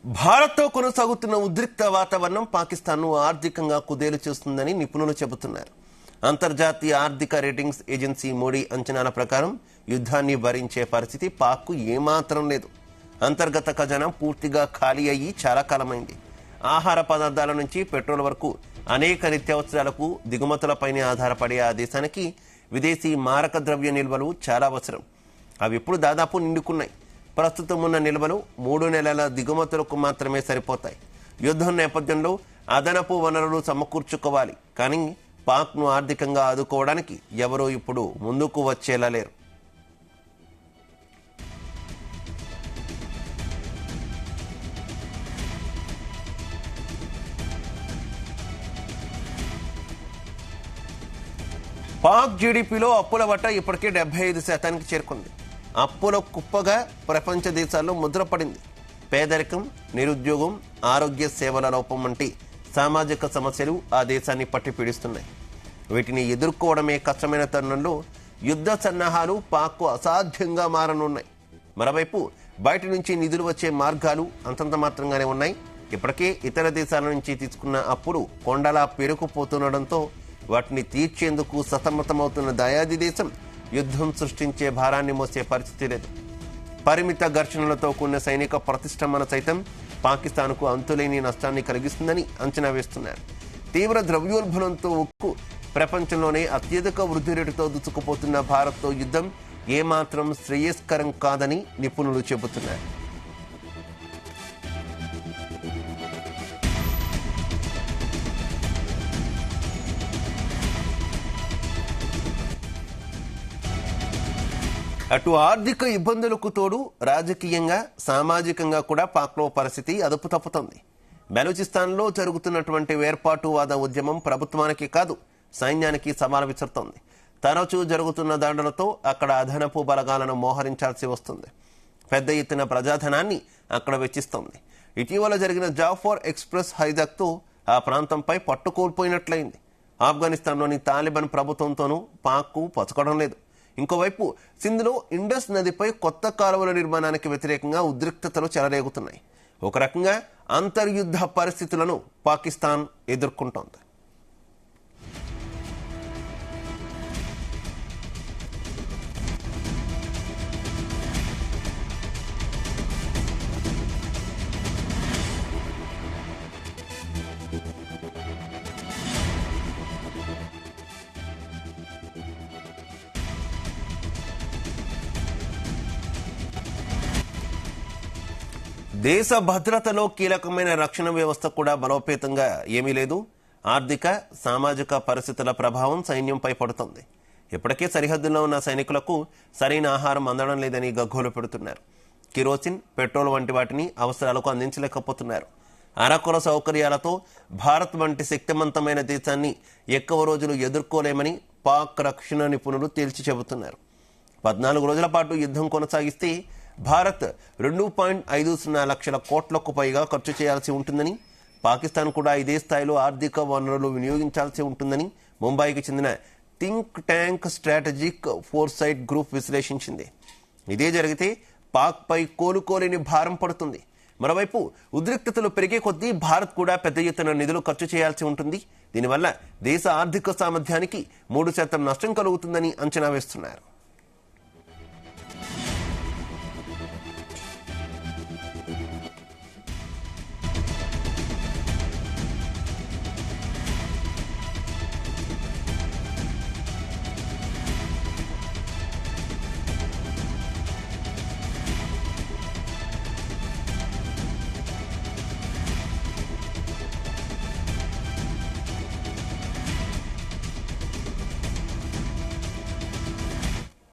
భారత్తో కొనసాగుతున్న ఉద్రిక్త వాతావరణం పాకిస్తాన్ను ఆర్థికంగా కుదేలు చేస్తుందని నిపుణులు చెబుతున్నారు. అంతర్జాతీయ ఆర్థిక రేటింగ్స్ ఏజెన్సీ మోడీ అంచనాల ప్రకారం యుద్ధాన్ని భరించే పరిస్థితి పాక్కు ఏమాత్రం లేదు. అంతర్గత ఖజానా పూర్తిగా ఖాళీ అయ్యి చాలా కాలమైంది. ఆహార పదార్థాల నుంచి పెట్రోల్ వరకు అనేక నిత్యావసరాలకు దిగుమతులపైనే ఆధారపడే ఆ దేశానికి విదేశీ మారక ద్రవ్య నిల్వలు చాలా అవసరం. అవి ఇప్పుడు దాదాపు నిండుకున్నాయి. ప్రస్తుతం ఉన్న నిల్వలు 3 నెలల దిగుమతులకు మాత్రమే సరిపోతాయి. యుద్ధం నేపథ్యంలో అదనపు వనరులు సమకూర్చుకోవాలి. కానీ పాక్ను ఆర్థికంగా ఆదుకోవడానికి ఎవరూ ఇప్పుడు ముందుకు వచ్చేలా లేరు. పాక్ జీడీపీలో అప్పుల వాటా ఇప్పటికే 75% చేరుకుంది. అప్పుల కుప్పగా ప్రపంచ దేశాల్లో ముద్రపడింది. పేదరికం, నిరుద్యోగం, ఆరోగ్య సేవల లోపం వంటి సామాజిక సమస్యలు ఆ దేశాన్ని పట్టి పీడిస్తున్నాయి. వీటిని ఎదుర్కోవడమే కష్టమైన తరుణంలో యుద్ధ సన్నాహాలు పాక్కు అసాధ్యంగా మారనున్నాయి. మరోవైపు బయట నుంచి నిధులు వచ్చే మార్గాలు అంతంత మాత్రంగానే ఉన్నాయి. ఇప్పటికే ఇతర దేశాల నుంచి తీసుకున్న అప్పులు కొండలా పెరుకుపోతుండటంతో వాటిని తీర్చేందుకు సతమతమవుతున్న దయాది దేశం యుద్ధం సృష్టించే భారాన్ని మోసే పరిస్థితి లేదు. పరిమిత ఘర్షణలతో కూడిన సైనిక ప్రతిష్టంభన సైతం పాకిస్తాన్కు అంతులేని నష్టాన్ని కలిగిస్తుందని అంచనా వేస్తున్నారు. తీవ్ర ద్రవ్యోల్బణంతో ఉక్కు ప్రపంచంలోనే అత్యధిక వృద్ధి రేటుతో దూసుకుపోతున్న భారత్తో యుద్ధం ఏమాత్రం శ్రేయస్కరం కాదని నిపుణులు చెబుతున్నారు. అటు ఆర్థిక ఇబ్బందులకు తోడు రాజకీయంగా, సామాజికంగా కూడా పాక్లో పరిస్థితి అదుపు తప్పుతోంది. బెలూచిస్తాన్లో జరుగుతున్నటువంటి వేర్పాటువాద ఉద్యమం ప్రభుత్వానికి కాదు, సైన్యానికి సవాలు విసురుతోంది. తరచూ జరుగుతున్న దాడులతో అక్కడ అదనపు బలగాలను మోహరించాల్సి వస్తుంది. పెద్ద ఎత్తున ప్రజాధనాన్ని అక్కడ వెచ్చిస్తోంది. ఇటీవల జరిగిన జాఫర్ ఎక్స్ప్రెస్ హైజాక్తో ఆ ప్రాంతంపై పట్టు కోల్పోయినట్లయింది. ఆఫ్ఘనిస్తాన్లోని తాలిబాన్ ప్రభుత్వంతోనూ పాక్కు పచ్చకడం లేదు. ఇంకోవైపు సింధ్లో ఇండస్ నదిపై కొత్త కాలువల నిర్మాణానికి వ్యతిరేకంగా ఉద్రిక్తతలు చెలరేగుతున్నాయి. ఒక రకంగా అంతర్యుద్ధ పరిస్థితులను పాకిస్తాన్ ఎదుర్కొంటోంది. దేశ భద్రతలో కీలకమైన రక్షణ వ్యవస్థ కూడా బలోపేతంగా ఏమీ లేదు. ఆర్థిక, సామాజిక పరిస్థితుల ప్రభావం సైన్యంపై పడుతోంది. ఇప్పటికే సరిహద్దుల్లో ఉన్న సైనికులకు సరైన ఆహారం అందడం లేదని గగ్గోలు పెడుతున్నారు. కిరోసిన్, పెట్రోల్ వంటి వాటిని అవసరాలకు అందించలేకపోతున్నారు. అరకొర సౌకర్యాలతో భారత్ వంటి శక్తివంతమైన దేశాన్ని ఎక్కువ రోజులు ఎదుర్కోలేమని పాక్ రక్షణ నిపుణులు తేల్చి చెబుతున్నారు. 14 రోజుల పాటు యుద్ధం కొనసాగిస్తే భారత్ 2.50 లక్షల కోట్లకు పైగా ఖర్చు చేయాల్సి ఉంటుందని, పాకిస్తాన్ కూడా ఇదే స్థాయిలో ఆర్థిక వనరులు వినియోగించాల్సి ఉంటుందని ముంబైకి చెందిన think tank strategic foresight group విశ్లేషించింది. ఇదే జరిగితే పాక్పై కోలుకోలేని భారం పడుతుంది. మరోవైపు ఉద్రిక్తతలు పెరిగే కొద్దీ భారత్ కూడా పెద్ద ఎత్తున నిధులు ఖర్చు చేయాల్సి ఉంటుంది. దీనివల్ల దేశ ఆర్థిక సామర్థ్యానికి 3% నష్టం కలుగుతుందని అంచనా వేస్తున్నారు.